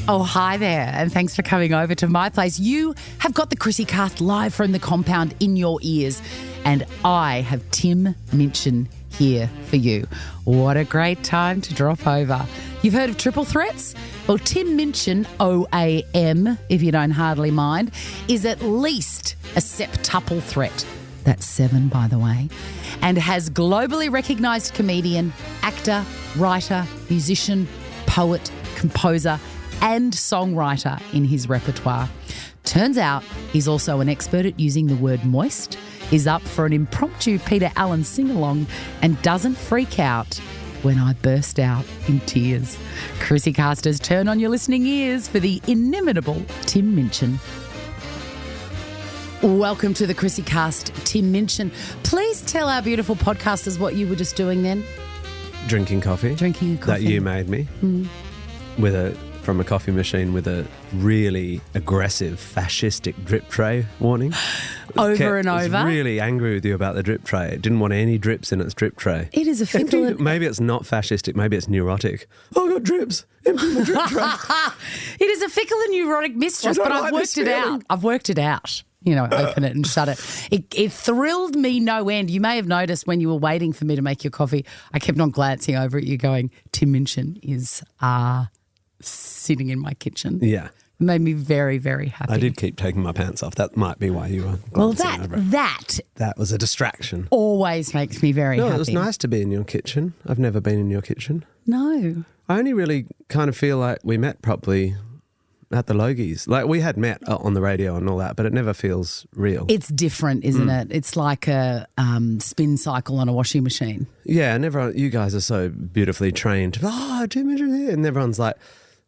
Oh, hi there, and thanks for coming over to my place. You have got the ChrissieCast live from the compound in your ears, and I have Tim Minchin here for you. What a great time to drop over. You've heard of triple threats? Well, Tim Minchin, OAM, if you don't hardly mind, is at least a septuple threat. That's 7, by the way, and has globally recognised comedian, actor, writer, musician, poet, composer, and songwriter in his repertoire. Turns out he's also an expert at using the word moist, is up for an impromptu Peter Allen singalong, and doesn't freak out when I burst out in tears. ChrissieCasters, turn on your listening ears for the inimitable Tim Minchin. Welcome to the ChrissieCast, Tim Minchin. Please tell our beautiful podcasters what you were just doing then. Drinking coffee. Drinking a coffee. That you made me. From a coffee machine with a really aggressive fascistic drip tray warning. Over and I over. was really angry with you about the drip tray. It didn't want any drips in its drip tray. It is a fickle... Maybe it's not fascistic, maybe it's neurotic. Oh, I got drips. Empty the drip tray. It is a fickle and neurotic mistress, but I've worked it out. I've worked it out. You know, open it and shut it. It thrilled me no end. You may have noticed when you were waiting for me to make your coffee, I kept on glancing over at you going, Tim Minchin is sitting in my kitchen. Yeah. It made me very, very happy. I did keep taking my pants off. That might be why you were Well, glancing over it. that was a distraction. always makes me very happy. It was nice to be in your kitchen. I've never been in your kitchen. No. I only really kind of feel like we met properly at the Logies. Like we had met on the radio and all that, but it never feels real. It's different, isn't it? It's like a spin cycle on a washing machine. Yeah, and everyone, you guys are so beautifully trained. Oh, Tim Minchin here. And everyone's like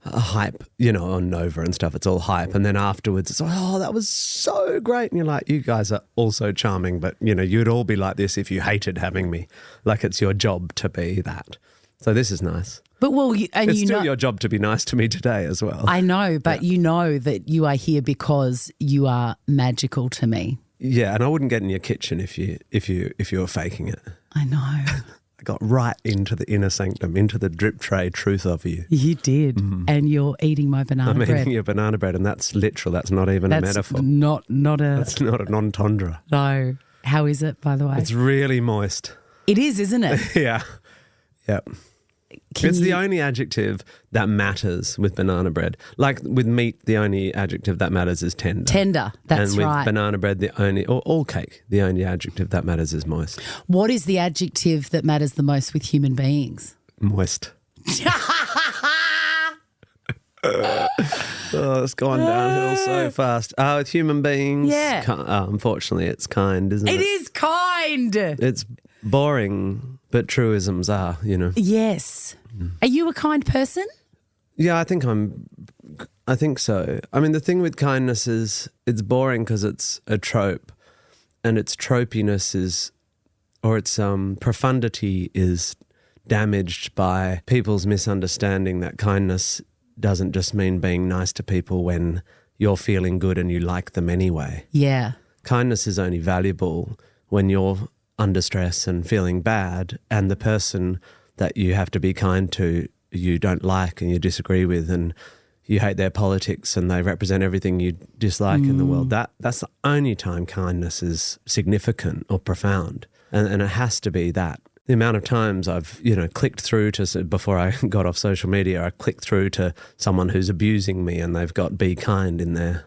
a hype, you know, on Nova and stuff. It's all hype. And then afterwards it's, oh, that was so great. And you're like, you guys are all so charming, but, you know, you'd all be like this if you hated having me. Like it's your job to be that. So this is nice. But it's still your job to be nice to me today as well. I know, but you know that you are here because you are magical to me. Yeah, and I wouldn't get in your kitchen if you were faking it. I know. I got right into the inner sanctum, into the drip tray truth of you. You did, and you're eating my banana bread. I'm eating your banana bread, and that's literal. That's not even a metaphor. Not a. That's not an entendre. No. How is it, by the way? It's really moist. It is, isn't it? Yeah. Yep. It's the only adjective that matters with banana bread. Like with meat, the only adjective that matters is tender. Tender, that's right. And with banana bread, or all cake, the only adjective that matters is moist. What is the adjective that matters the most with human beings? Moist. It's gone downhill so fast. With human beings, unfortunately, it's kind, isn't it? It is kind. It's boring, but truisms are, you know. Yes. Are you a kind person? Yeah, I think so. I mean, the thing with kindness is it's boring because it's a trope, and its tropiness is, or its profundity is damaged by people's misunderstanding that kindness doesn't just mean being nice to people when you're feeling good and you like them anyway. Yeah. Kindness is only valuable when you're under stress and feeling bad, and the person that you have to be kind to you don't like and you disagree with, and you hate their politics and they represent everything you dislike in the world. That's the only time kindness is significant or profound, and it has to be that. The amount of times I've, clicked through to, before I got off social media, I clicked through to someone who's abusing me and they've got "be kind" in their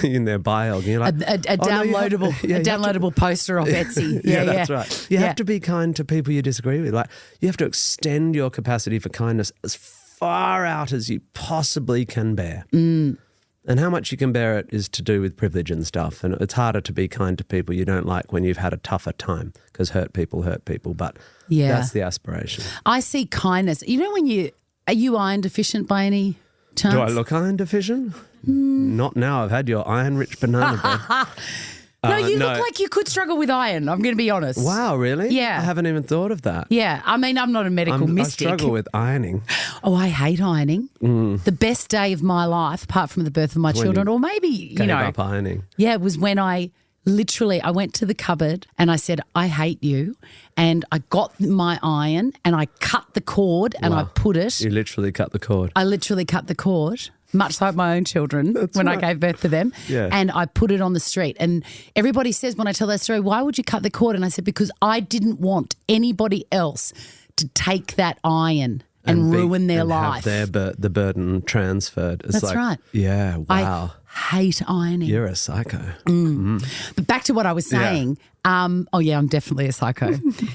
in their bio. And you're like, a downloadable poster off Etsy. Yeah, that's right. You have to be kind to people you disagree with. Like, you have to extend your capacity for kindness as far out as you possibly can bear. And how much you can bear it is to do with privilege and stuff. And it's harder to be kind to people you don't like when you've had a tougher time, because hurt people. But that's the aspiration. I see kindness. You know, are you iron deficient by any chance? Do I look iron deficient? Not now. I've had your iron-rich banana bread. No, you look like you could struggle with iron, I'm going to be honest. Wow, really? Yeah. I haven't even thought of that. Yeah. I mean, I'm not a medical mystic. I struggle with ironing. Oh, I hate ironing. The best day of my life, apart from the birth of my children, or maybe, Gave up ironing. Yeah, was when I literally, I went to the cupboard and I said, I hate you. And I got my iron and I cut the cord and I put it. You literally cut the cord. I literally cut the cord, much like my own children when I gave birth to them. Yeah. And I put it on the street. And everybody says when I tell that story, why would you cut the cord? And I said, because I didn't want anybody else to take that iron and ruin their life. Have the burden transferred. It's That's right. Yeah, wow. I hate ironing. You're a psycho. But back to what I was saying. I'm definitely a psycho.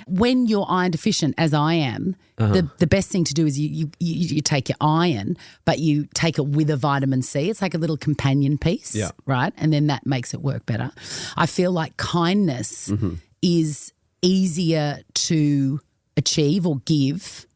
When you're iron deficient, as I am, the best thing to do is you take your iron, but you take it with a vitamin C. It's like a little companion piece, right? And then that makes it work better. I feel like kindness is easier to achieve or give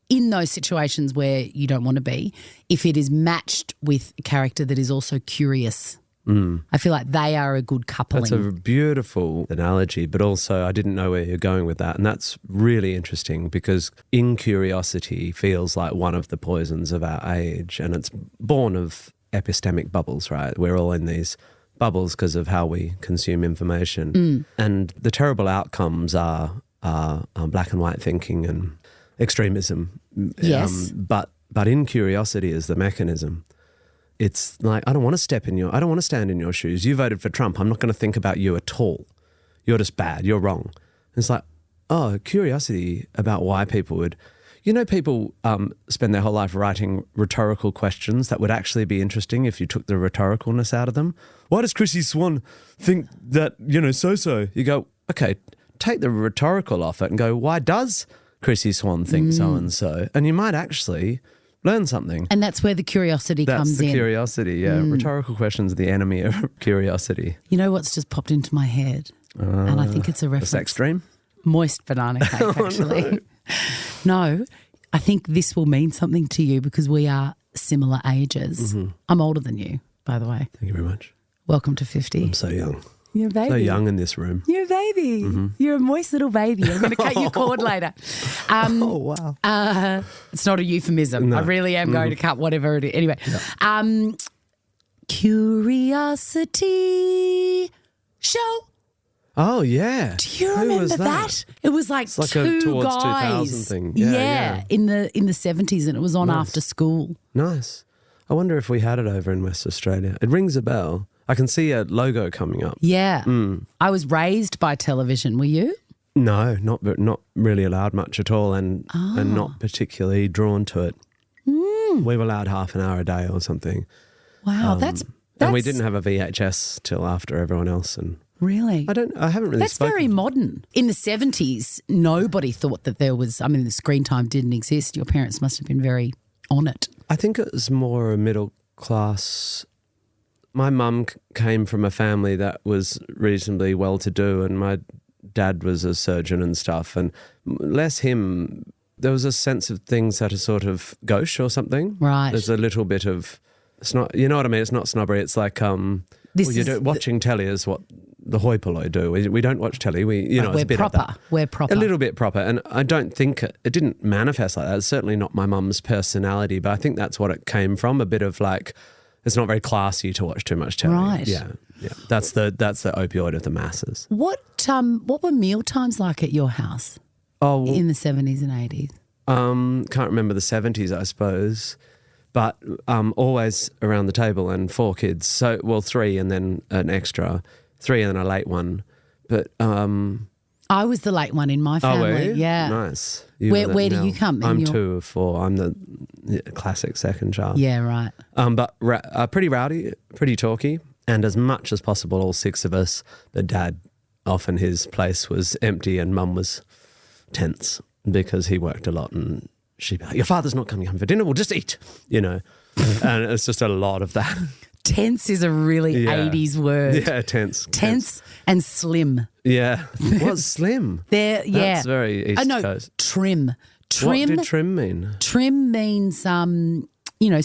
in those situations where you don't want to be, if it is matched with a character that is also curious. I feel like they are a good coupling. That's a beautiful analogy, but also I didn't know where you're going with that. And that's really interesting because incuriosity feels like one of the poisons of our age, and it's born of epistemic bubbles, right? We're all in these bubbles because of how we consume information. And the terrible outcomes are black and white thinking and extremism. Yes. But incuriosity is the mechanism. It's like, I don't want to stand in your shoes. You voted for Trump. I'm not going to think about you at all. You're just bad. You're wrong. It's like, curiosity about why people would, people spend their whole life writing rhetorical questions that would actually be interesting if you took the rhetoricalness out of them. Why does Chrissie Swan think that, so-so? You go, okay, take the rhetorical off it and go, why does Chrissie Swan think so-and-so? And you might actually learn something. And that's where the curiosity comes in. That's the curiosity, yeah. Rhetorical questions are the enemy of curiosity. You know what's just popped into my head? And I think it's a reference. A sex dream? Moist banana cake, actually. No, I think this will mean something to you because we are similar ages. I'm older than you, by the way. Thank you very much. Welcome to 50. I'm so young. You're a baby. So young in this room. You're a baby. You're a moist little baby. I'm going to cut your cord later. Oh, wow. It's not a euphemism. No. I really am going to cut whatever it is. Anyway, Curiosity Show. Oh, yeah. Do you remember that? It was like, it's like two a towards guys. 2000 thing. Yeah, in the 70s, and it was on after school. Nice. I wonder if we had it over in West Australia. It rings a bell. I can see a logo coming up. Yeah. I was raised by television. Were you? No, not really allowed much at all, and not particularly drawn to it. We were allowed half an hour a day or something. Wow, that's and we didn't have a VHS till after everyone else. And really, I haven't really. That's very modern. In the 70s, nobody thought that there was. I mean, the screen time didn't exist. Your parents must have been very on it. I think it was more a middle class. My mum came from a family that was reasonably well-to-do, and my dad was a surgeon and stuff, and less him. There was a sense of things that are sort of gauche or something. Right. There's a little bit of, it's not, you know what I mean? It's not snobbery. It's like, watching telly is what the hoi polloi do. We don't watch telly. It's a bit proper. of that. We're proper. A little bit proper. And I don't think it didn't manifest like that. It's certainly not my mum's personality, but I think that's what it came from. A bit of like, it's not very classy to watch too much telly. Right. Yeah. That's the opioid of the masses. What were meal times like at your house? Oh, in the 70s and 80s? Can't remember the 70s, I suppose, but always around the table and 4 kids. So, 3 and then an extra, 3 and then a late one. But I was the late one in my family. Oh, were you? Yeah. Nice. Where do you come? I'm 2 of 4. I'm the classic second child. Yeah, right. But pretty rowdy, pretty talky, and as much as possible, all 6 of us. But Dad, often his place was empty, and Mum was tense because he worked a lot, and she'd be like, "Your father's not coming home for dinner. We'll just eat," and it's just a lot of that. Tense is a really 80s word. Yeah, tense. Tense and slim. Yeah. What's slim? That's very East Coast. Trim. What did trim mean? Trim means,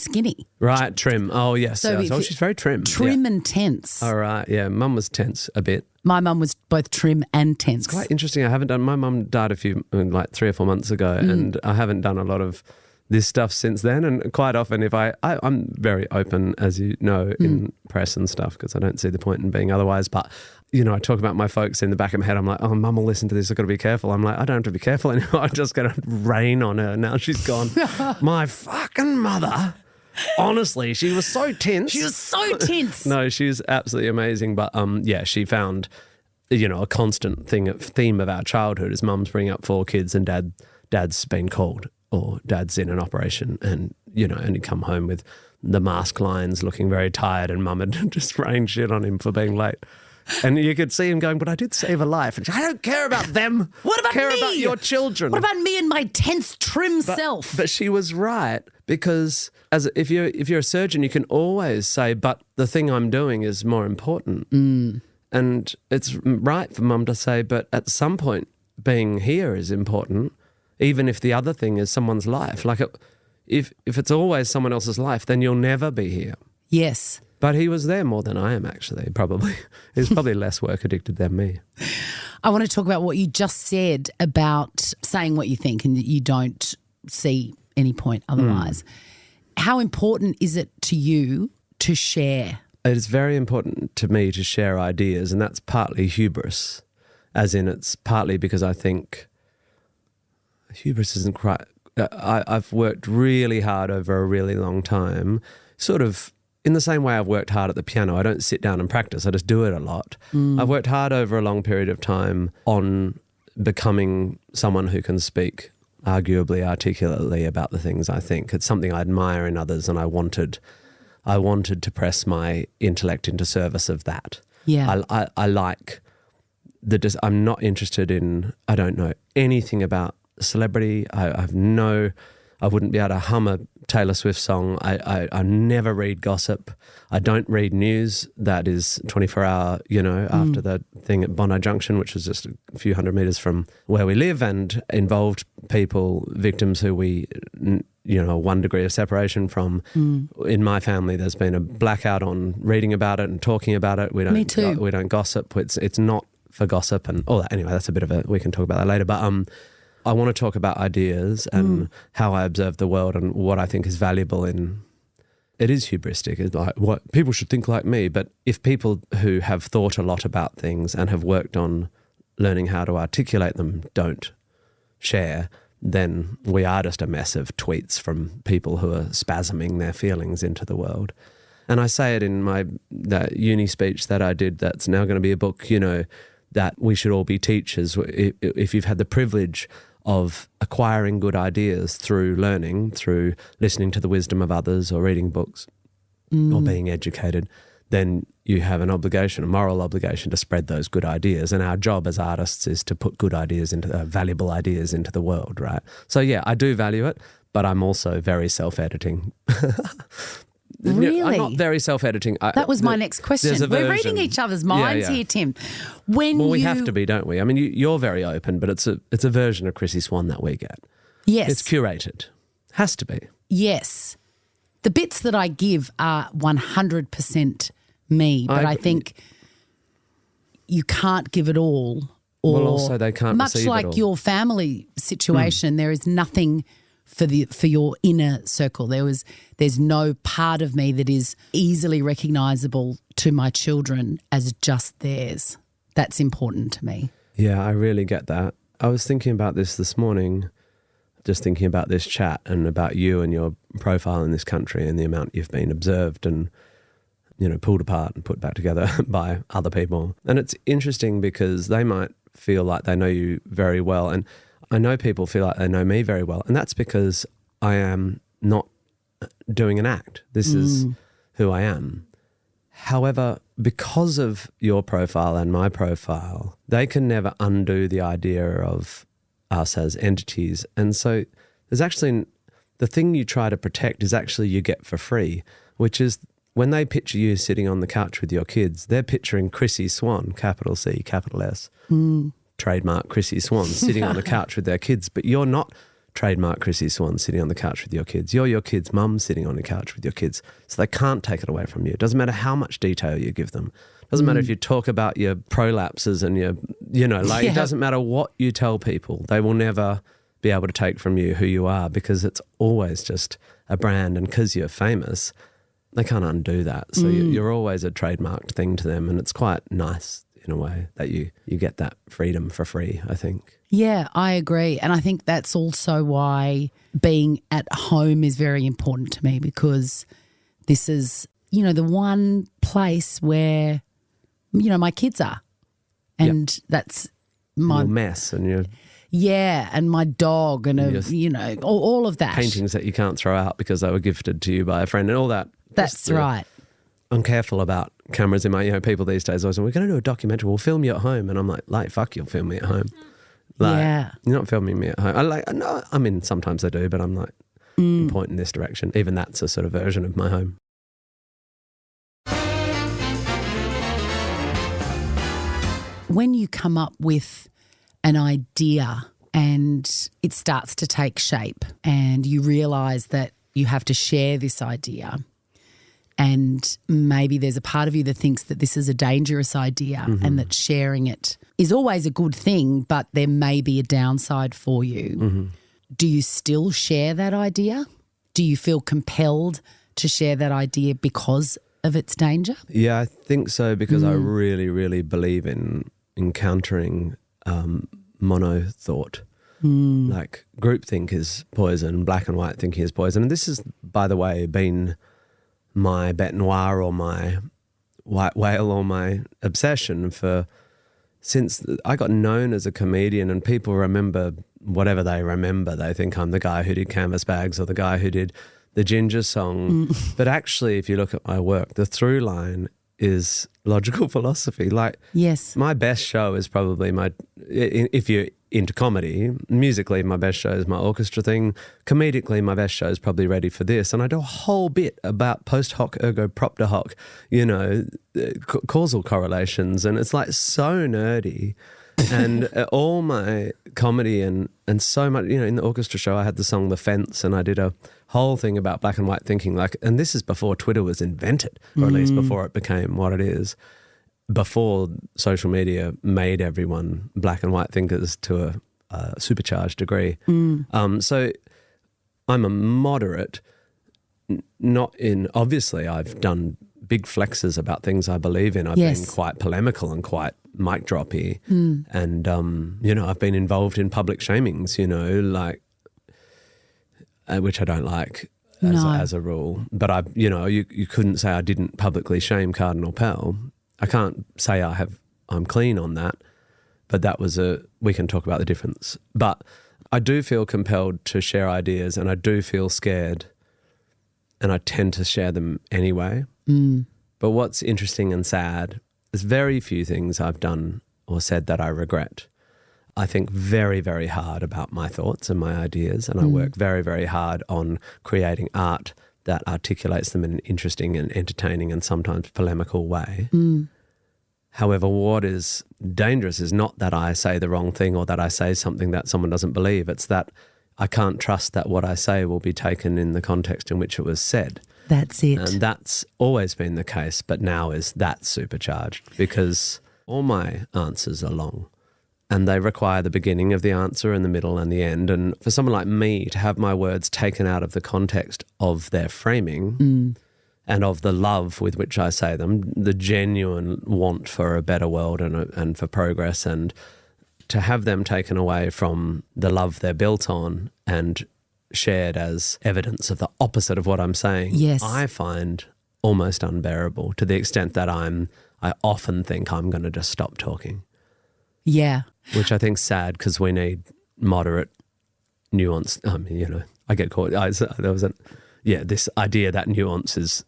skinny. Right, trim. Oh, yes. So she's very trim. Trim and tense. All right, yeah. Mum was tense a bit. My mum was both trim and tense. It's quite interesting. my mum died 3 or 4 months ago, and I haven't done a lot of this stuff since then. And quite often if I'm very open, as you know, in press and stuff, because I don't see the point in being otherwise. But I talk about my folks in the back of my head. I'm like, oh, Mum will listen to this. I've got to be careful. I'm like, I don't have to be careful anymore. I'm just going to rain on her. Now she's gone. My fucking mother, honestly, she was so tense. She was so tense. No, she's absolutely amazing. But she found, a constant theme of our childhood is Mum's bringing up 4 kids and dad's been called or dad's in an operation and, and he'd come home with the mask lines looking very tired and Mum had just rained shit on him for being late. And you could see him going, but I did save a life. And I don't care about them. What about I care me? about your children. What about me and my tense, trim self? But she was right, because if you're a surgeon, you can always say, but the thing I'm doing is more important. And it's right for Mum to say, but at some point, being here is important, even if the other thing is someone's life. Like if it's always someone else's life, then you'll never be here. Yes. But he was there more than I am, actually, probably. He's probably less work addicted than me. I want to talk about what you just said about saying what you think and that you don't see any point otherwise. How important is it to you to share? It is very important to me to share ideas, and that's partly hubris, as in it's partly because I think hubris isn't quite... I've worked really hard over a really long time, sort of in the same way I've worked hard at the piano. I don't sit down and practice. I just do it a lot. I've worked hard over a long period of time on becoming someone who can speak arguably articulately about the things I think. It's something I admire in others, and I wanted to press my intellect into service of that. Yeah. I like I'm not interested in, I don't know anything about celebrity. I wouldn't be able to hum a Taylor Swift song. I never read gossip. I don't read news that is 24-hour, after the thing at Bondi Junction, which was just a few hundred metres from where we live, and involved people, victims who we, 1 degree of separation from. In my family, there's been a blackout on reading about it and talking about it. Me too. We don't gossip. It's not for gossip and all that. Anyway, that's a bit of we can talk about that later. But I want to talk about ideas and how I observe the world and what I think is valuable in... It is hubristic. It's like, what people should think like me. But if people who have thought a lot about things and have worked on learning how to articulate them don't share, then we are just a mess of tweets from people who are spasming their feelings into the world. And I say it in that uni speech that I did that's now going to be a book, that we should all be teachers. If you've had the privilege of acquiring good ideas through learning, through listening to the wisdom of others or reading books or being educated, then you have an obligation, a moral obligation to spread those good ideas. And our job as artists is to put good ideas valuable ideas into the world, right? So yeah, I do value it, but I'm also very self-editing. Really? I'm not very self-editing. That was my next question. We're reading each other's minds here, Tim. We have to be, don't we? I mean, you're very open, but it's a version of Chrissie Swan that we get. Yes. It's curated. Has to be. Yes. The bits that I give are 100% me, but I think you can't give it all. Well, also they can't much receive like it all. your family situation, there is nothing for your inner circle. There's no part of me that is easily recognisable to my children as just theirs. That's important to me. Yeah, I really get that. I was thinking about this morning, just thinking about this chat and about you and your profile in this country and the amount you've been observed and, pulled apart and put back together by other people. And it's interesting because they might feel like they know you very well, and I know people feel like they know me very well, and that's because I am not doing an act. This is who I am. However, because of your profile and my profile, they can never undo the idea of us as entities. And so there's actually, the thing you try to protect is actually you get for free, which is when they picture you sitting on the couch with your kids, they're picturing Chrissie Swan, capital C, capital S. Trademark Chrissie Swan sitting on the couch with their kids, but you're not trademark Chrissie Swan sitting on the couch with your kids. You're your kid's mum sitting on the couch with your kids. So they can't take it away from you. It doesn't matter how much detail you give them. It doesn't matter if you talk about your prolapses and it doesn't matter what you tell people. They will never be able to take from you who you are because it's always just a brand, and because you're famous, they can't undo that. So you're always a trademarked thing to them, and it's quite nice. in a way, that you get that freedom for free, I think. Yeah, I agree. And I think that's also why being at home is very important to me, because this is, the one place where, my kids are. And that's my your mess and your and my dog and all of that. Paintings that you can't throw out because they were gifted to you by a friend and all that. That's right. I'm careful about cameras in my, people these days always, we're going to do a documentary, we'll film you at home. And I'm like, fuck, you'll film me at home. You're not filming me at home. No, I mean, sometimes I do, but I'm like, point in this direction. Even that's a sort of version of my home. When you come up with an idea and it starts to take shape and you realise that you have to share this idea, and maybe there's a part of you that thinks that this is a dangerous idea and that sharing it is always a good thing, but there may be a downside for you. Do you still share that idea? Do you feel compelled to share that idea because of its danger? Yeah, I think so, because I really, really believe in encountering mono thought. Like groupthink is poison, black and white thinking is poison. And this has, by the way, been my bête noire or my white whale or my obsession since I got known as a comedian, and people remember whatever they remember. They think I'm the guy who did Canvas Bags or the guy who did the Ginger Song. But actually, if you look at my work, the through line is logical philosophy. Yes, my best show is probably if you're into comedy, musically my best show is my orchestra thing. Comedically, my best show is probably Ready for This. And I do a whole bit about post hoc ergo propter hoc, causal correlations. And it's so nerdy. And all my comedy and so much, in the orchestra show, I had the song The Fence, and I did a whole thing about black and white thinking. And this is before Twitter was invented, or at least before it became what it is. Before social media made everyone black and white thinkers to a supercharged degree. So I'm a moderate, obviously I've done big flexes about things I believe in. I've been quite polemical and quite mic droppy. And, I've been involved in public shamings, which I don't like as a rule. But you couldn't say I didn't publicly shame Cardinal Pell. I can't say I'm clean on that, but that was we can talk about the difference. But I do feel compelled to share ideas, and I do feel scared, and I tend to share them anyway. But what's interesting and sad is very few things I've done or said that I regret. I think very, very hard about my thoughts and my ideas, and I work very, very hard on creating art that articulates them in an interesting and entertaining and sometimes polemical way. However, what is dangerous is not that I say the wrong thing or that I say something that someone doesn't believe. It's that I can't trust that what I say will be taken in the context in which it was said. That's it. And that's always been the case, but now is that supercharged, because all my answers are long. And they require the beginning of the answer and the middle and the end. And for someone like me to have my words taken out of the context of their framing and of the love with which I say them, the genuine want for a better world and for progress, and to have them taken away from the love they're built on and shared as evidence of the opposite of what I'm saying, I find almost unbearable, to the extent that I often think I'm going to just stop talking. Yeah. Which I think's sad, because we need moderate, nuance. I get caught. This idea that nuance is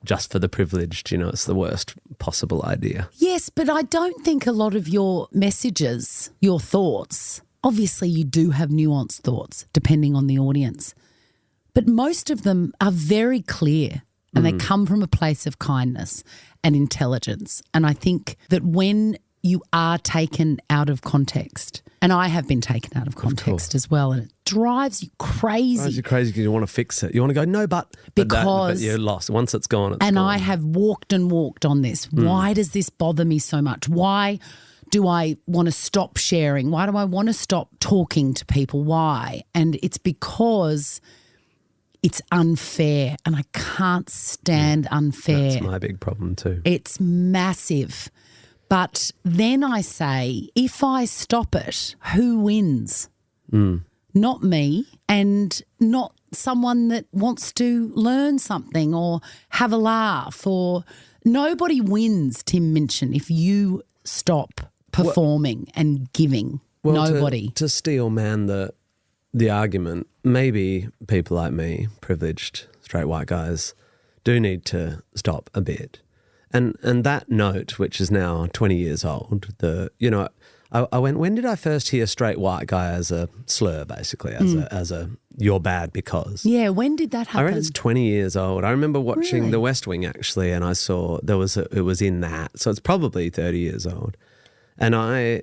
just for the privileged. It's the worst possible idea. Yes, but I don't think a lot of your messages, your thoughts, obviously you do have nuanced thoughts depending on the audience, but most of them are very clear. And they come from a place of kindness and intelligence. And I think that when you are taken out of context, and I have been taken out of context as well, and it drives you crazy. It drives you crazy because you want to fix it. You want to go, no, but you're lost. Once it's gone, it's gone. I have walked and walked on this. Why does this bother me so much? Why do I want to stop sharing? Why do I want to stop talking to people? Why? And it's because it's unfair, and I can't stand unfair. That's my big problem too. It's massive. But then I say, if I stop it, who wins? Not me, and not someone that wants to learn something or have a laugh, or nobody wins, Tim Minchin, if you stop performing and giving. Nobody. To steel man the argument, maybe people like me, privileged straight white guys, do need to stop a bit. And that note, which is now 20 years old, I went, when did I first hear straight white guy as a slur, basically, as a you're bad because? Yeah, when did that happen? I reckon it's 20 years old. I remember watching The West Wing, actually, and I saw it was in that. So it's probably 30 years old. And I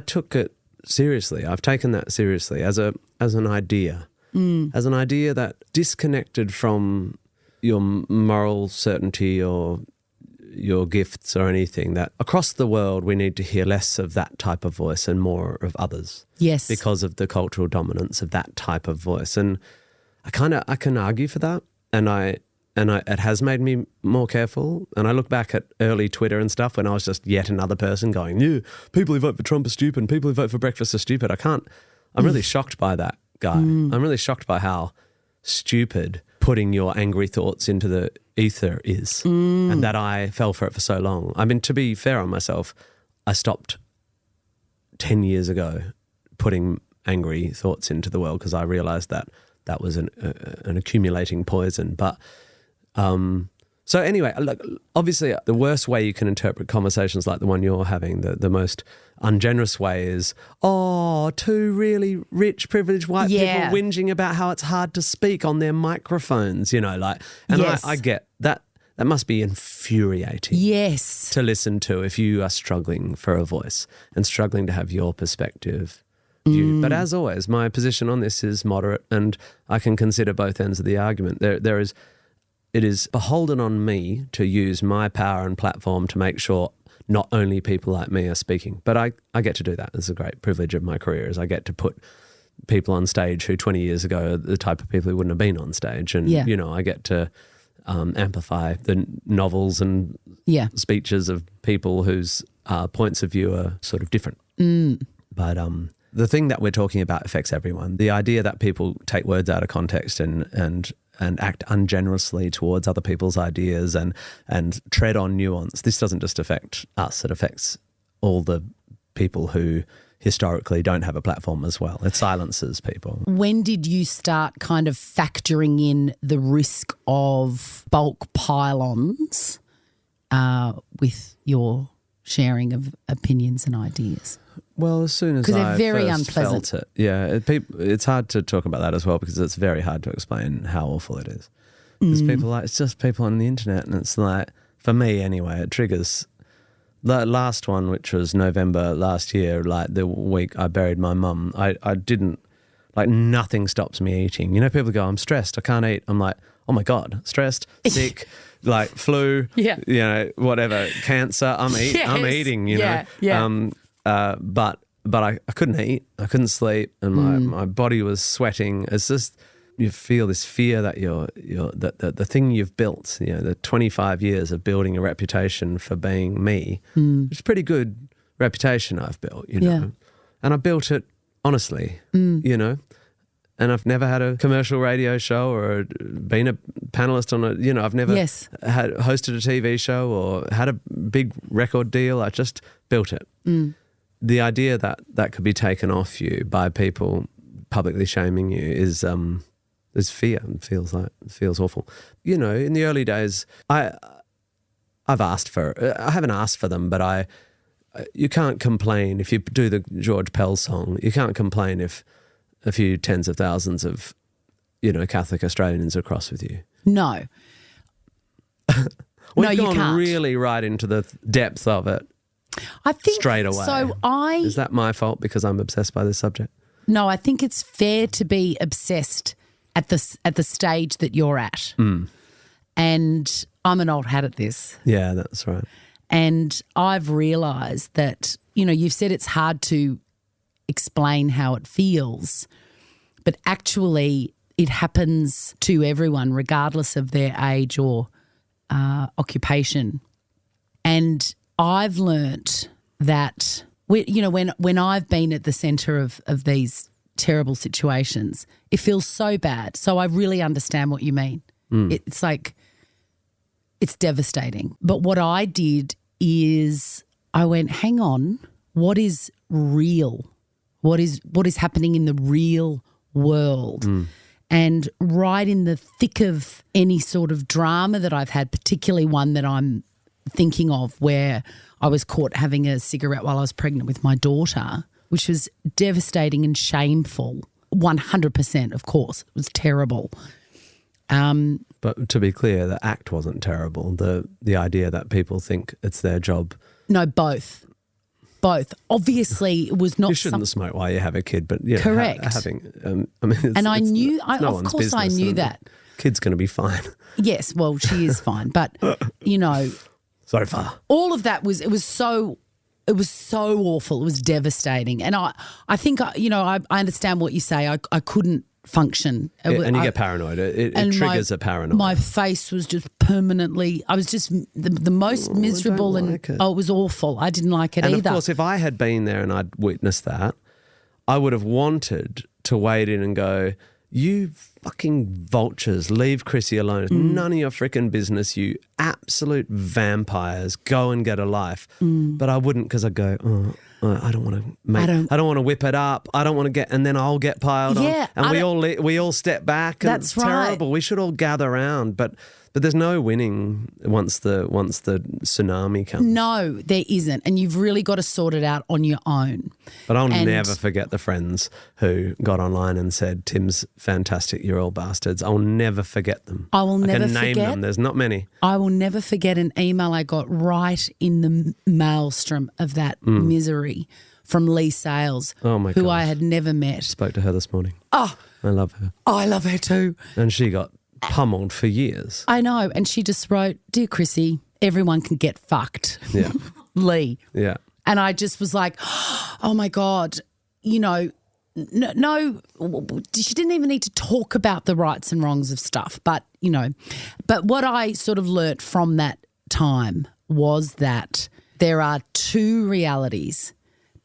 took it seriously. I've taken that seriously as an idea. As an idea that disconnected from your moral certainty or your gifts or anything, that across the world we need to hear less of that type of voice and more of others. Yes. Because of the cultural dominance of that type of voice. And I can argue for that, and it has made me more careful. And I look back at early Twitter and stuff when I was just yet another person going, yeah, people who vote for Trump are stupid and people who vote for breakfast are stupid. I'm really shocked by that guy. I'm really shocked by how stupid putting your angry thoughts into the ether is, and that I fell for it for so long. I mean, to be fair on myself, I stopped 10 years ago putting angry thoughts into the world because I realised that was an accumulating poison. But so anyway, look, obviously the worst way you can interpret conversations like the one you're having, the most ungenerous way is, two really rich, privileged white people whinging about how it's hard to speak on their microphones, Yes. I get that. That must be infuriating. Yes. To listen to if you are struggling for a voice and struggling to have your perspective view. But as always, my position on this is moderate, and I can consider both ends of the argument. It is beholden on me to use my power and platform to make sure not only people like me are speaking, but I get to do that. It's a great privilege of my career, is I get to put people on stage who 20 years ago are the type of people who wouldn't have been on stage. And, I get to amplify the novels and speeches of people whose points of view are sort of different. But the thing that we're talking about affects everyone. The idea that people take words out of context and act ungenerously towards other people's ideas and tread on nuance. This doesn't just affect us, it affects all the people who historically don't have a platform as well. It silences people. When did you start kind of factoring in the risk of bulk pile-ons with your sharing of opinions and ideas? Well, as soon as they're I very first unpleasant. felt it, it's hard to talk about that as well because it's very hard to explain how awful it is. Because people it's just people on the internet, and it's like, for me anyway, it triggers. The last one, which was November last year, like the week I buried my mum, I didn't, nothing stops me eating. People go, I'm stressed, I can't eat. I'm like, oh my God, stressed, sick, flu, whatever, cancer, I'm eating, But I couldn't eat, I couldn't sleep, and my body was sweating. It's just, you feel this fear that the thing you've built, the 25 years of building a reputation for being me, which is a pretty good reputation I've built, and I built it honestly, and I've never had a commercial radio show or been a panelist on I've never hosted a TV show or had a big record deal. I just built it. The idea that could be taken off you by people publicly shaming you is fear. It feels awful. In the early days, I haven't asked for them, but you can't complain if you do the George Pell song. You can't complain if a few tens of thousands of Catholic Australians are cross with you. No. We've you gone can't. really right into the depth of it. I think straight away. So is that my fault because I'm obsessed by this subject? No, I think it's fair to be obsessed at the stage that you're at. And I'm an old hat at this. Yeah, that's right. And I've realised that, you've said it's hard to explain how it feels, but actually it happens to everyone regardless of their age or occupation. And I've learnt that, when I've been at the centre of these terrible situations, it feels so bad. So I really understand what you mean. It's like, it's devastating. But what I did is I went, hang on, what is real? What is happening in the real world? And right in the thick of any sort of drama that I've had, particularly one that I'm thinking of where I was caught having a cigarette while I was pregnant with my daughter, which was devastating and shameful, 100%, of course. It was terrible. But to be clear, the act wasn't terrible. The idea that people think it's their job. No, both. Obviously, it was not. You shouldn't smoke while you have a kid, but correct. Having. I mean, it's, and I it's, knew. it's no of course, I knew that. Kid's going to be fine. Yes, well, she is fine, but so far, all of that was. It was so awful. It was devastating, and I think I understand what you say. I couldn't function. And you get paranoid. It triggers a paranoia. My face was just permanently, I was just the most miserable it was awful. I didn't like it either. And of course, if I had been there and I'd witnessed that, I would have wanted to wade in and go, you fucking vultures, leave Chrissie alone. It's none of your freaking business, you absolute vampires. Go and get a life. But I wouldn't, because I'd go, I don't want to I don't want to whip it up. I don't want to get, and then I'll get piled on. And we all step back. And that's it's terrible. Right. We should all gather around, but there's no winning once the tsunami comes. No, there isn't, and you've really got to sort it out on your own. But I'll never forget the friends who got online and said, "Tim's fantastic. You're all bastards." I'll never forget them. I will never forget. I can name them. There's not many. I will never forget an email I got right in the maelstrom of that misery from Lee Sales, who I had never met. Spoke to her this morning. Oh, I love her. Oh, I love her too. And she got pummeled for years. I know. And she just wrote, "Dear Chrissie, everyone can get fucked." Yeah. Lee. Yeah. And I just was like, oh my God, no, she didn't even need to talk about the rights and wrongs of stuff. But what I sort of learnt from that time was that there are two realities.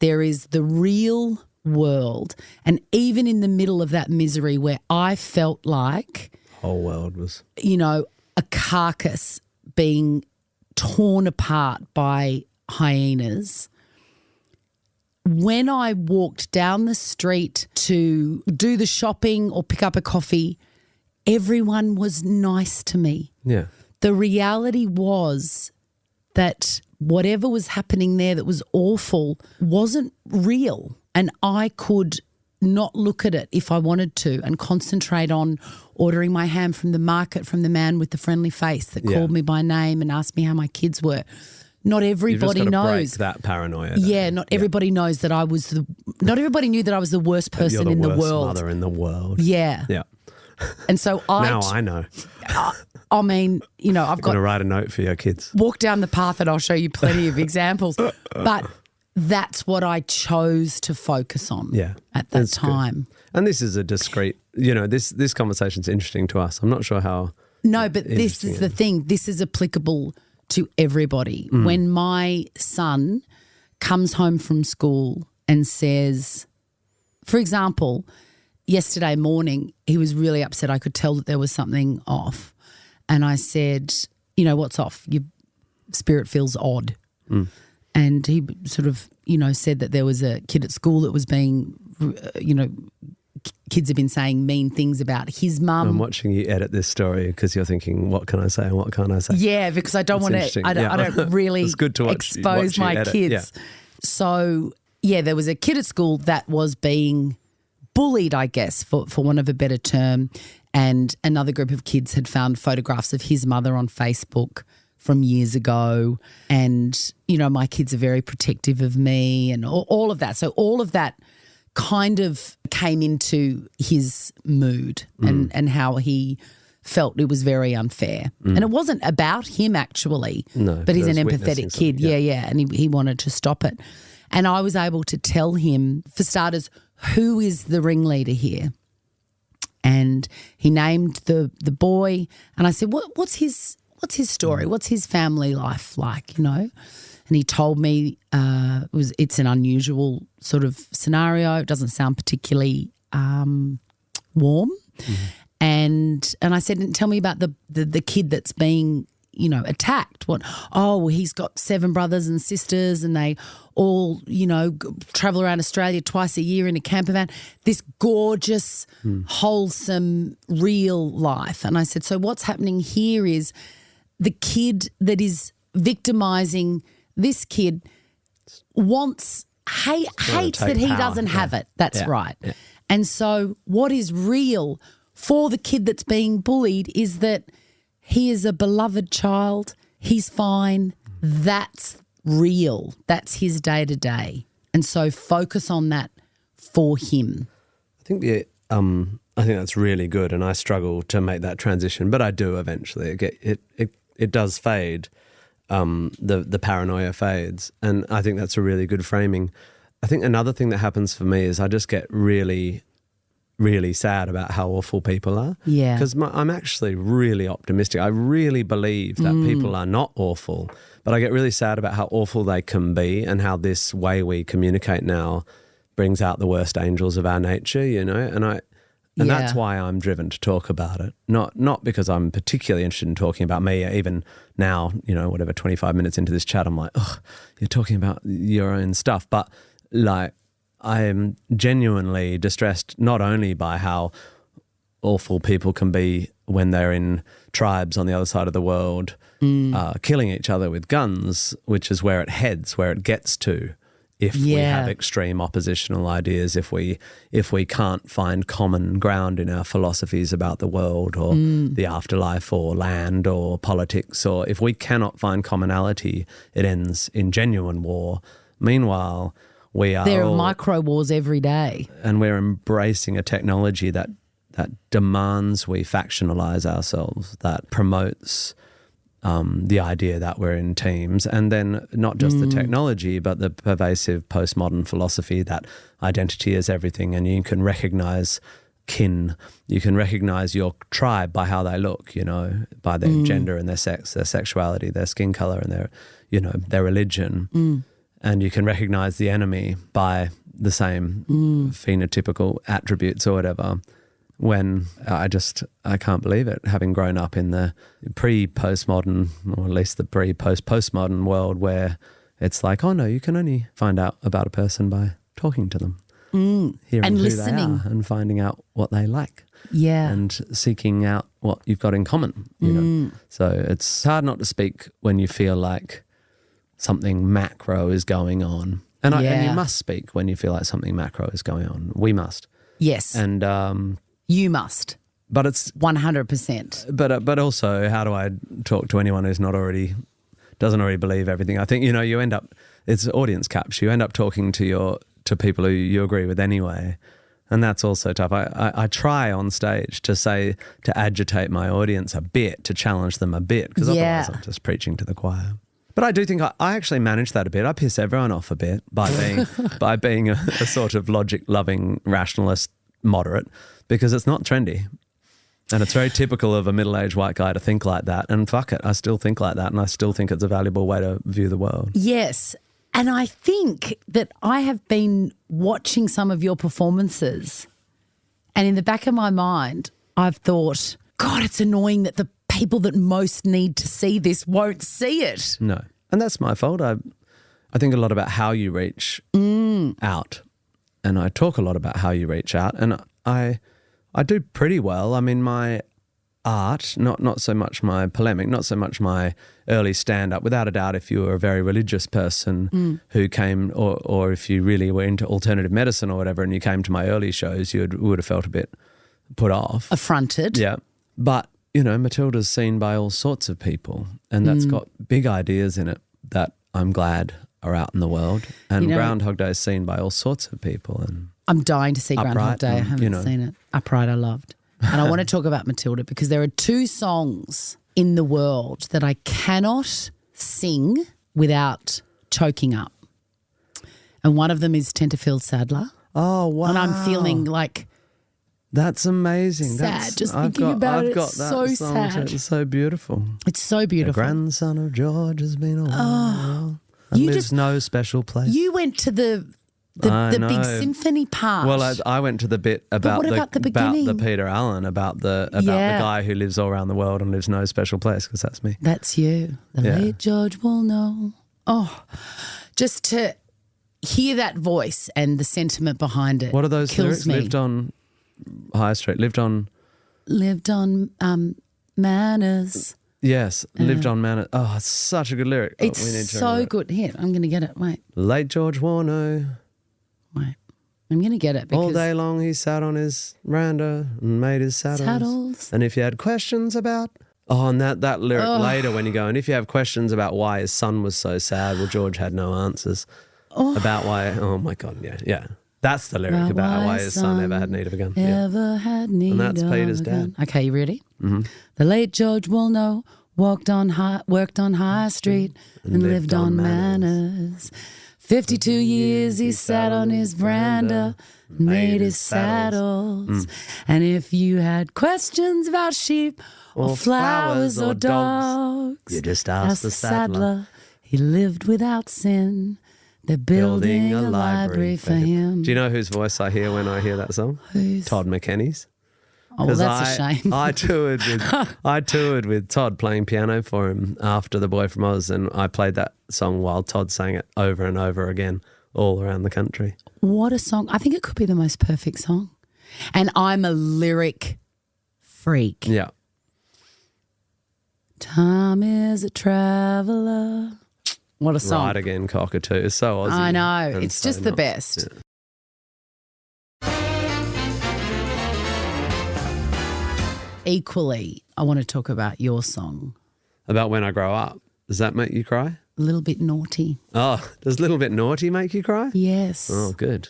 There is the real world, and even in the middle of that misery where I felt like whole world was, a carcass being torn apart by hyenas. When I walked down the street to do the shopping or pick up a coffee, everyone was nice to me. Yeah. The reality was that whatever was happening there that was awful wasn't real, and I could not look at it if I wanted to and concentrate on ordering my ham from the market from the man with the friendly face that called me by name and asked me how my kids were. Not everybody You've just gotta knows break that paranoia. Yeah, not everybody knows that not everybody knew that I was the worst person in the world. You're the worst mother in the world. Yeah. Yeah. And so now I know. I mean, I've got to write a note for your kids. Walk down the path and I'll show you plenty of examples. But that's what I chose to focus on at that time. Good. And this is a discrete, this conversation's interesting to us. I'm not sure how. No, but this is the thing. This is applicable to everybody. When my son comes home from school and says, for example, yesterday morning, he was really upset. I could tell that there was something off. And I said, what's off? Your spirit feels odd. And he sort of, said that there was a kid at school that was being, kids have been saying mean things about his mum. I'm watching you edit this story because you're thinking, what can I say and what can't I say? Yeah, because I don't want to, I don't really it's good to expose my kids. Yeah. So, there was a kid at school that was being bullied, I guess, for want of a better term, and another group of kids had found photographs of his mother on Facebook from years ago, and, my kids are very protective of me and all of that. So all of that kind of came into his mood and how he felt it was very unfair. And it wasn't about him actually, but he's an empathetic kid. Yeah. And he wanted to stop it. And I was able to tell him, for starters, who is the ringleader here? and he named the boy, and I said, what's his story? What's his family life like, And he told me it's an unusual sort of scenario. It doesn't sound particularly warm. Mm-hmm. And I said, tell me about the kid that's being, attacked. What? Oh, he's got 7 brothers and sisters, and they all, travel around Australia twice a year in a camper van. This gorgeous, wholesome, real life. And I said, so what's happening here is the kid that is victimising this kid hates that he doesn't have it. That's right. Yeah. And so what is real for the kid that's being bullied is that he is a beloved child. He's fine. That's real. That's his day-to-day. And so focus on that for him. I think that's really good, and I struggle to make that transition, but I do eventually. It does fade. The paranoia fades, and I think that's a really good framing. I think another thing that happens for me is I just get really, really sad about how awful people are. Yeah. Because I'm actually really optimistic. I really believe that people are not awful, but I get really sad about how awful they can be and how this way we communicate now brings out the worst angels of our nature, and that's why I'm driven to talk about it. Not because I'm particularly interested in talking about me. Even now, 25 minutes into this chat, I'm like, oh, you're talking about your own stuff. But like, I am genuinely distressed not only by how awful people can be when they're in tribes on the other side of the world, killing each other with guns, which is where it heads, where it gets to. If we have extreme oppositional ideas, if we can't find common ground in our philosophies about the world or the afterlife or land or politics, or if we cannot find commonality, it ends in genuine war. Meanwhile, there are micro wars every day, and we're embracing a technology that demands we factionalize ourselves, that promotes the idea that we're in teams, and then not just the technology, but the pervasive postmodern philosophy that identity is everything, and you can recognize kin, you can recognize your tribe by how they look, by their gender and their sex, their sexuality, their skin color, and their religion, and you can recognize the enemy by the same phenotypical attributes or whatever. When I can't believe it, having grown up in the pre-postmodern, or at least the pre-postmodern world, where it's like, oh no, you can only find out about a person by talking to them, hearing and listening, they are, and finding out what they like, and seeking out what you've got in common. So it's hard not to speak when you feel like something macro is going on, and you must speak when you feel like something macro is going on. We must, yes, and. You must. But it's 100%. But also, how do I talk to anyone who's doesn't already believe everything? I think, you end up, it's audience capture. You end up talking to people who you agree with anyway. And that's also tough. I try on stage to agitate my audience a bit, to challenge them a bit, because otherwise I'm just preaching to the choir. But I do think I actually manage that a bit. I piss everyone off a bit by being a sort of logic-loving rationalist moderate, because it's not trendy. And it's very typical of a middle-aged white guy to think like that. And fuck it, I still think like that, and I still think it's a valuable way to view the world. Yes. And I think that I have been watching some of your performances, and in the back of my mind, I've thought, God, it's annoying that the people that most need to see this won't see it. No. And that's my fault. I think a lot about how you reach out. And I talk a lot about how you reach out, and I do pretty well. I mean, my art, not so much my polemic, not so much my early stand-up. Without a doubt, if you were a very religious person who came, or if you really were into alternative medicine or whatever, and you came to my early shows, you would have felt a bit put off. Affronted. Yeah. But, Matilda's seen by all sorts of people, and that's got big ideas in it that I'm glad are out in the world, and Groundhog Day is seen by all sorts of people. And I'm dying to see Groundhog Day. I haven't seen it. Upright I loved. And I want to talk about Matilda, because there are 2 songs in the world that I cannot sing without choking up. And one of them is Tenterfield Sadler. Oh, wow. And I'm feeling like That's amazing. Sad. Just thinking about it, it's so sad. It's so beautiful. It's so beautiful. The grandson of George has been all around. And lives no special place. You went to the big symphony part. Well, I went to the bit about the Peter Allen, about the guy who lives all around the world and lives no special place, because that's me. That's you. The late George will know. Oh, just to hear that voice and the sentiment behind it. What are those lyrics? Me. Lived on High Street. Lived on manners. Yes, lived on manners. Oh, it's such a good lyric. It's so good. Here, I'm going to get it. Wait. Late George Warno. Wait. I'm going to get it because all day long he sat on his veranda and made his saddles. And if you had questions about... Oh, and that lyric later when you go, and if you have questions about why his son was so sad, well, George had no answers about why... Oh, my God, yeah. That's the lyric about why his son ever had need of a gun. Had need and that's Peter's dad. Okay, you ready? Mm-hmm. The late George Woolnough worked on High Street and lived on manners. 52 years he sat on his veranda, made his saddles. And if you had questions about sheep or flowers or dogs, you just asked the saddler. He lived without sin. They're building a library for him. Do you know whose voice I hear when I hear that song? Whose? Todd McKenny's. Oh, well, that's a shame. I toured with Todd playing piano for him after The Boy from Oz, and I played that song while Todd sang it over and over again all around the country. What a song. I think it could be the most perfect song. And I'm a lyric freak. Yeah. Time is a traveller. What a song. Right again, cockatoo. It's so Aussie. I know. It's just the best. Yeah. Equally, I want to talk about your song. About when I grow up. Does that make you cry? A little bit naughty. Oh, does a little bit naughty make you cry? Yes. Oh, good.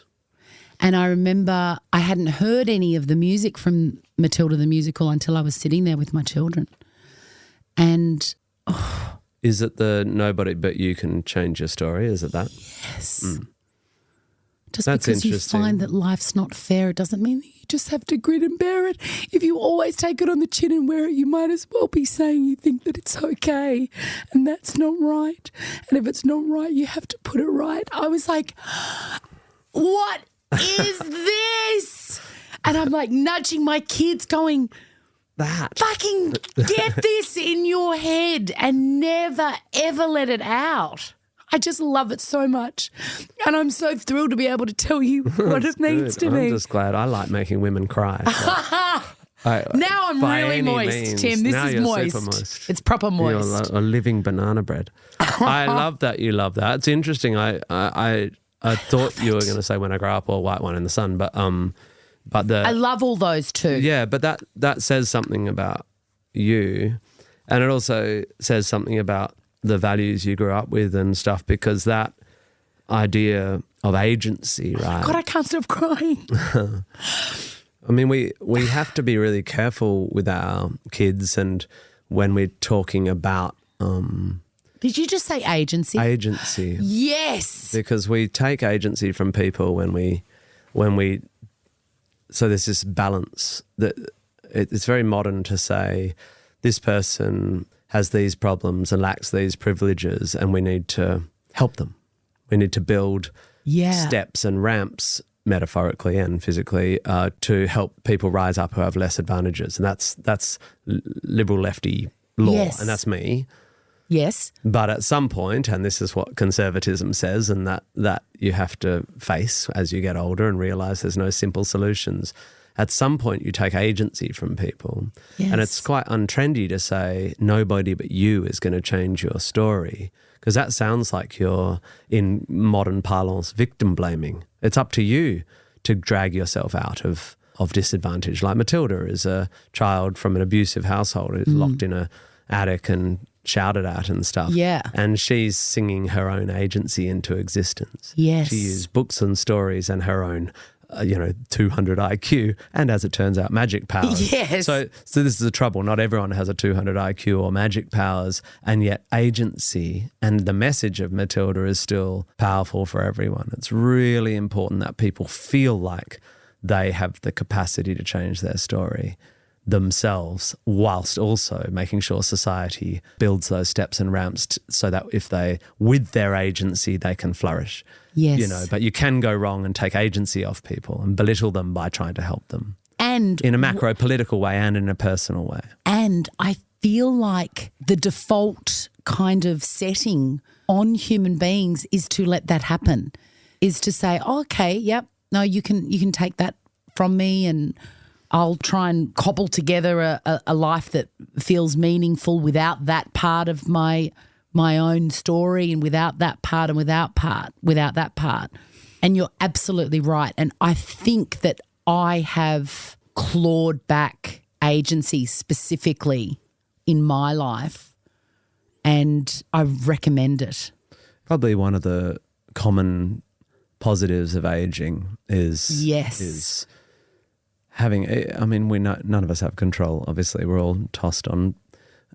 And I remember I hadn't heard any of the music from Matilda the musical until I was sitting there with my children. And is it the nobody but you can change your story? Is it that? Yes. Just That's because you find that life's not fair, it doesn't mean that you just have to grin and bear it. If you always take it on the chin and wear it, you might as well be saying you think that it's okay, and that's not right. And if it's not right, you have to put it right. I was like, what is this? And I'm like nudging my kids going, that. Fucking get this in your head and never, ever let it out. I just love it so much. And I'm so thrilled to be able to tell you what it means to me. I'm just glad. I like making women cry. Now I'm really moist, Tim. This is moist. It's proper moist. You're a living banana bread. I love that you love that. It's interesting. I thought you were going to say when I grow up or White One in the Sun, but I love all those too. Yeah, but that says something about you, and it also says something about the values you grew up with and stuff, because that idea of agency, right? God, I can't stop crying. I mean, we have to be really careful with our kids, and when we're talking about Did you just say agency? Agency. Yes. Because we take agency from people when we so there's this balance that it's very modern to say this person has these problems and lacks these privileges, and we need to help them. We need to build steps and ramps, metaphorically and physically, to help people rise up who have less advantages. And that's liberal lefty law, and that's me. Yes. But at some point, and this is what conservatism says, and that you have to face as you get older and realise there's no simple solutions. At some point you take agency from people. Yes. And it's quite untrendy to say nobody but you is going to change your story, because that sounds like you're, in modern parlance, victim blaming. It's up to you to drag yourself out of disadvantage. Like Matilda is a child from an abusive household who's locked in a attic and shouted at and stuff. Yeah. And she's singing her own agency into existence. Yes. She used books and stories and her own 200 IQ, and as it turns out, magic powers. Yes. So this is the trouble. Not everyone has a 200 IQ or magic powers, and yet agency and the message of Matilda is still powerful for everyone. It's really important that people feel like they have the capacity to change their story themselves, whilst also making sure society builds those steps and ramps so that if they, with their agency, they can flourish. Yes. You know, but you can go wrong and take agency off people and belittle them by trying to help them. And in a macro political way and in a personal way. And I feel like the default kind of setting on human beings is to let that happen, is to say, oh, okay, yep, no, you can take that from me and I'll try and cobble together a life that feels meaningful without that part of my own story and without that part and without that part. And you're absolutely right. And I think that I have clawed back agency specifically in my life, and I recommend it. Probably one of the common positives of aging is having, I mean, none of us have control. Obviously, we're all tossed on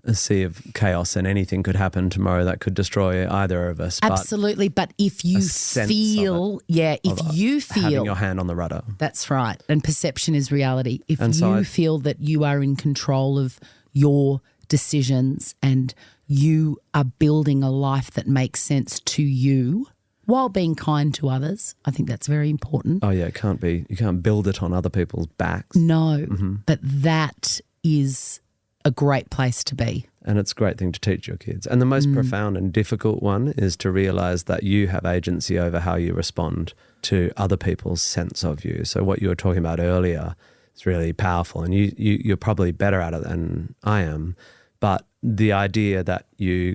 a sea of chaos and anything could happen tomorrow that could destroy either of us. Absolutely. But if you feel, having your hand on the rudder. That's right. And perception is reality. If you feel that you are in control of your decisions and you are building a life that makes sense to you while being kind to others, I think that's very important. Oh yeah, you can't build it on other people's backs. No, but that is a great place to be. And it's a great thing to teach your kids. And the most profound and difficult one is to realise that you have agency over how you respond to other people's sense of you. So what you were talking about earlier is really powerful, and you're probably better at it than I am. But the idea that you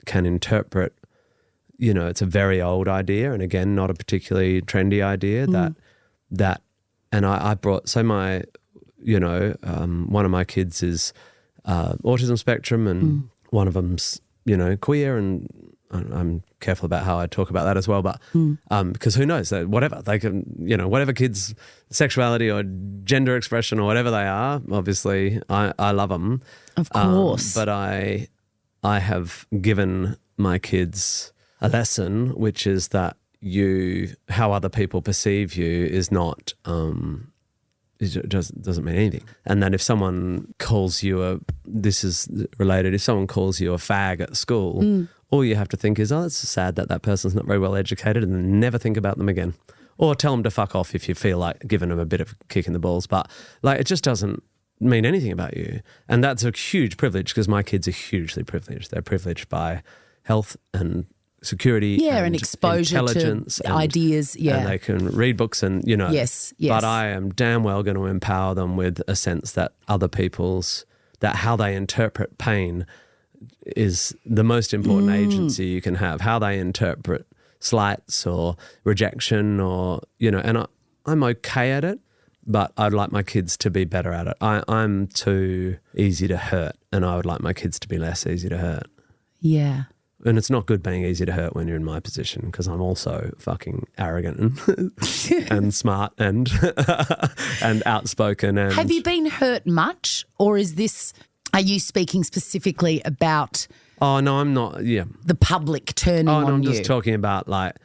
can interpret, you know, it's a very old idea, and again, not a particularly trendy idea, and I brought, so my, you know, one of my kids is autism spectrum, and one of them's, you know, queer, and I'm careful about how I talk about that as well, but because who knows, whatever they can, you know, whatever kids' sexuality or gender expression or whatever they are, obviously I love them. Of course. But I have given my kids a lesson, which is that how other people perceive you is not, it doesn't mean anything. And that if someone calls you this is related, if someone calls you a fag at school, all you have to think is, oh, it's sad that person's not very well educated, and then never think about them again. Or tell them to fuck off if you feel like giving them a bit of a kick in the balls. But like, it just doesn't mean anything about you. And that's a huge privilege, because my kids are hugely privileged. They're privileged by health and security and exposure intelligence to ideas. Yeah. And they can read books and, you know. Yes. But I am damn well going to empower them with a sense that that how they interpret pain is the most important agency you can have. How they interpret slights or rejection, or, you know, and I'm okay at it, but I'd like my kids to be better at it. I'm too easy to hurt, and I would like my kids to be less easy to hurt. Yeah. And it's not good being easy to hurt when you're in my position, because I'm also fucking arrogant and smart and and outspoken. And have you been hurt much, or are you speaking specifically about? Oh no, I'm not. Yeah, the public turning on you. I'm just talking about like.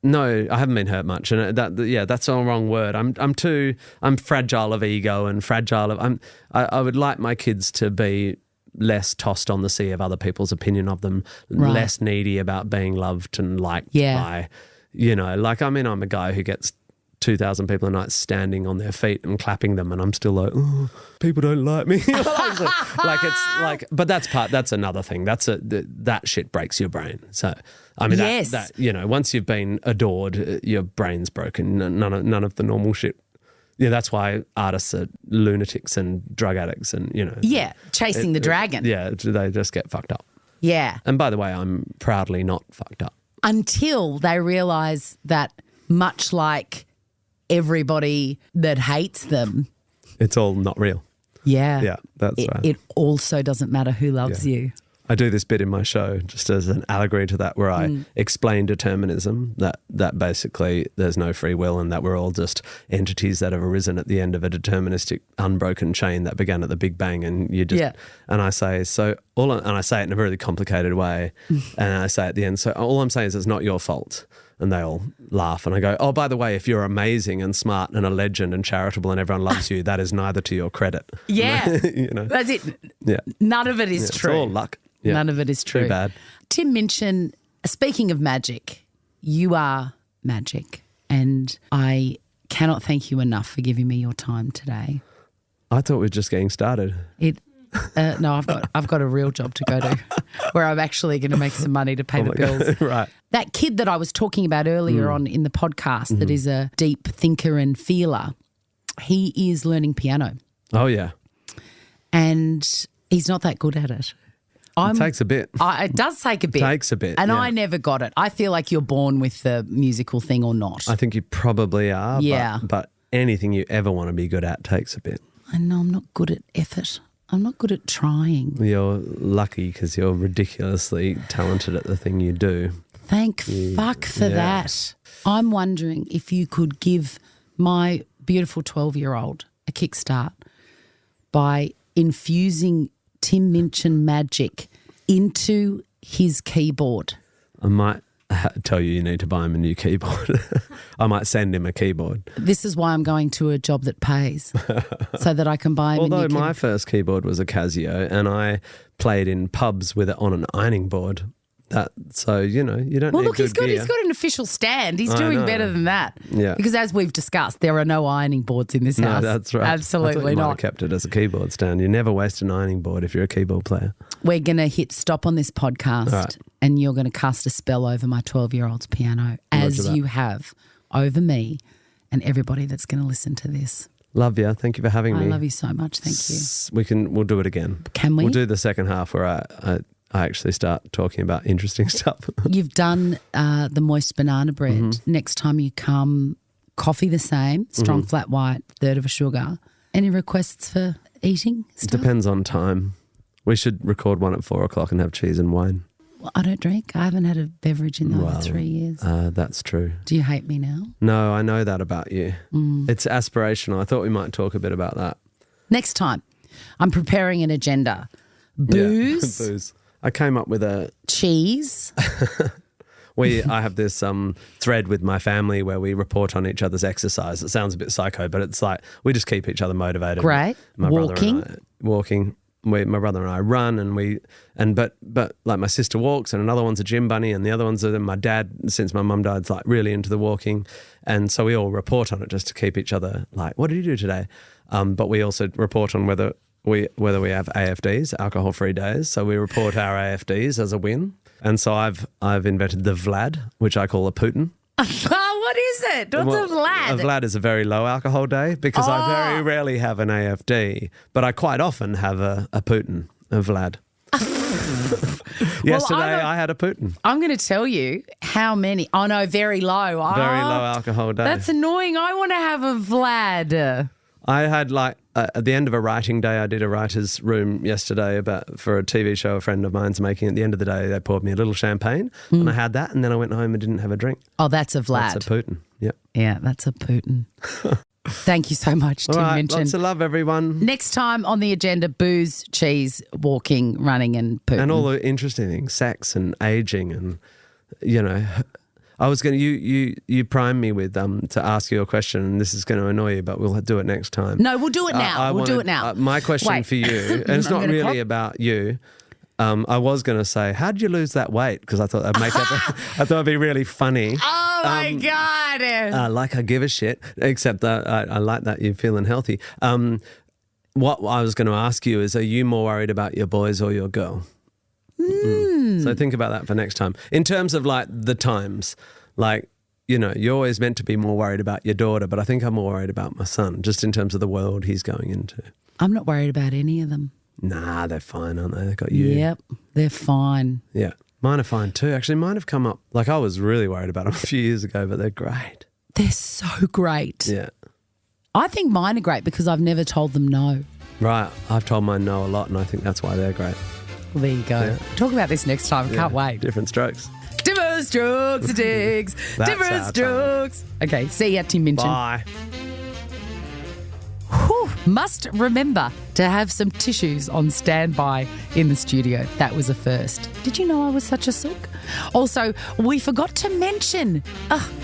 No, I haven't been hurt much, and that's a wrong word. I'm fragile of ego and fragile of. I would like my kids to be less tossed on the sea of other people's opinion of them, less needy about being loved and liked by, you know, like, I mean, I'm a guy who gets 2,000 people a night standing on their feet and clapping them, and I'm still like, oh, people don't like me. Like, it's like, but that's another thing. That shit breaks your brain. So, I mean, that, you know, once you've been adored, your brain's broken. None of the normal shit. Yeah, that's why artists are lunatics and drug addicts, and, you know. Yeah, chasing the dragon. Yeah, they just get fucked up. Yeah. And by the way, I'm proudly not fucked up. Until they realise that, much like everybody that hates them, it's all not real. Yeah. Yeah, that's right. It also doesn't matter who loves you. I do this bit in my show just as an allegory to that, where I explain determinism, that basically there's no free will, and that we're all just entities that have arisen at the end of a deterministic unbroken chain that began at the Big Bang. And you just, and I say, and I say it in a really complicated way, and I say at the end, so all I'm saying is it's not your fault. And they all laugh. And I go, oh, by the way, if you're amazing and smart and a legend and charitable and everyone loves you, that is neither to your credit. Yeah. That's it. Yeah. None of it is true. It's all luck. Yeah. None of it is true. Too bad. Tim Minchin, speaking of magic, you are magic. And I cannot thank you enough for giving me your time today. I thought we were just getting started. No, I've got a real job to go to where I'm actually going to make some money to pay the bills. Right. That kid that I was talking about earlier on in the podcast that is a deep thinker and feeler, he is learning piano. Oh, yeah. And he's not that good at it. It takes a bit. It does take a bit. It takes a bit, And yeah. I never got it. I feel like you're born with the musical thing or not. I think you probably are. Yeah. But anything you ever want to be good at takes a bit. I know I'm not good at effort. I'm not good at trying. You're lucky because you're ridiculously talented at the thing you do. Thank fuck for that. I'm wondering if you could give my beautiful 12-year-old a kickstart by infusing Tim Minchin magic into his keyboard. I might tell you need to buy him a new keyboard. I might send him a keyboard. This is why I'm going to a job that pays so that I can buy him a new Although keyboard. my first keyboard was a Casio and I played in pubs with it on an ironing board. So, you don't need good gear. He's got an official stand. He's I doing know. better than that. Yeah. Because as we've discussed, there are no ironing boards in this house. No, that's right. I Absolutely thought you might not. have kept it as a keyboard stand. You never waste an ironing board if you're a keyboard player. We're going to hit stop on this podcast and you're going to cast a spell over my 12-year-old's piano as you have over me and everybody that's going to listen to this. Love you. Thank you for having me. I love you so much. Thank you. We'll do it again. Can we? We'll do the second half where I actually start talking about interesting stuff. You've done the moist banana bread. Mm-hmm. Next time you come, coffee the same, strong flat white, third of a sugar. Any requests for eating stuff? Depends on time. We should record one at 4:00 and have cheese and wine. Well, I don't drink. I haven't had a beverage in over 3 years. That's true. Do you hate me now? No, I know that about you. It's aspirational. I thought we might talk a bit about that. Next time, I'm preparing an agenda. Booze, Yeah, booze. I came up with a cheese. I have this thread with my family where we report on each other's exercise. It sounds a bit psycho, but it's like we just keep each other motivated. Great. My Walking. brother and I, walking. My brother and I run, but like my sister walks, and another one's a gym bunny, and the other one's my dad. Since my mum died, is like really into the walking, and so we all report on it just to keep each other like, what did you do today? But we also report on whether we have AFDs, alcohol-free days. So we report our AFDs as a win. And so I've invented the Vlad, which I call a Putin. What is it? What's a Vlad? A Vlad is a very low alcohol day because I very rarely have an AFD, but I quite often have a Putin, a Vlad. Yesterday I had a Putin. I'm going to tell you how many. Oh, no, very low. Very low alcohol day. That's annoying. I want to have a Vlad. I had at the end of a writing day, I did a writer's room yesterday for a TV show a friend of mine's making. At the end of the day, they poured me a little champagne and I had that, and then I went home and didn't have a drink. Oh, that's a Vlad. That's a Putin, yep. Yeah, that's a Putin. Thank you so much, Tim Minchin. Lots of love, everyone. Next time on the agenda, booze, cheese, walking, running and Putin. And all the interesting things, sex and aging and, I was going to, you primed me with to ask you a question, and this is going to annoy you, but we'll do it next time. No, we'll do it now. Do it now. My question for you, and it's not really about you. I was going to say, how did you lose that weight? Because I thought that'd I thought it'd be really funny. Oh my God. Like I give a shit, except that I like that you're feeling healthy. What I was going to ask you is, are you more worried about your boys or your girl? So think about that for next time. In terms of like the times, like, you're always meant to be more worried about your daughter, but I think I'm more worried about my son, just in terms of the world he's going into. I'm not worried about any of them. Nah, they're fine, aren't they? They've got you. Yep, they're fine. Yeah. Mine are fine too. Actually, mine have come up. Like I was really worried about them a few years ago, but they're great. They're so great. Yeah. I think mine are great because I've never told them no. Right. I've told mine no a lot, and I think that's why they're great. Well, there you go. Yeah. Talk about this next time. Can't wait. Different strokes. Different strokes, digs. Different strokes. Okay, see ya, Tim Minchin. Bye. Whew, Must remember to have some tissues on standby in the studio. That was a first. Did you know I was such a sook? Also, we forgot to mention,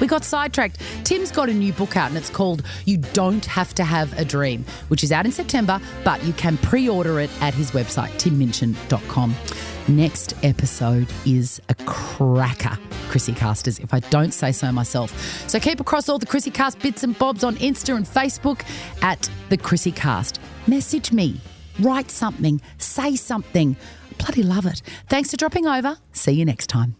we got sidetracked. Tim's got a new book out and it's called You Don't Have to Have a Dream, which is out in September, but you can pre-order it at his website, timminchin.com. Next episode is a cracker, ChrissieCasters, if I don't say so myself. So keep across all the ChrissieCast bits and bobs on Insta and Facebook at the ChrissieCast. Message me, write something, say something. I bloody love it. Thanks for dropping over. See you next time.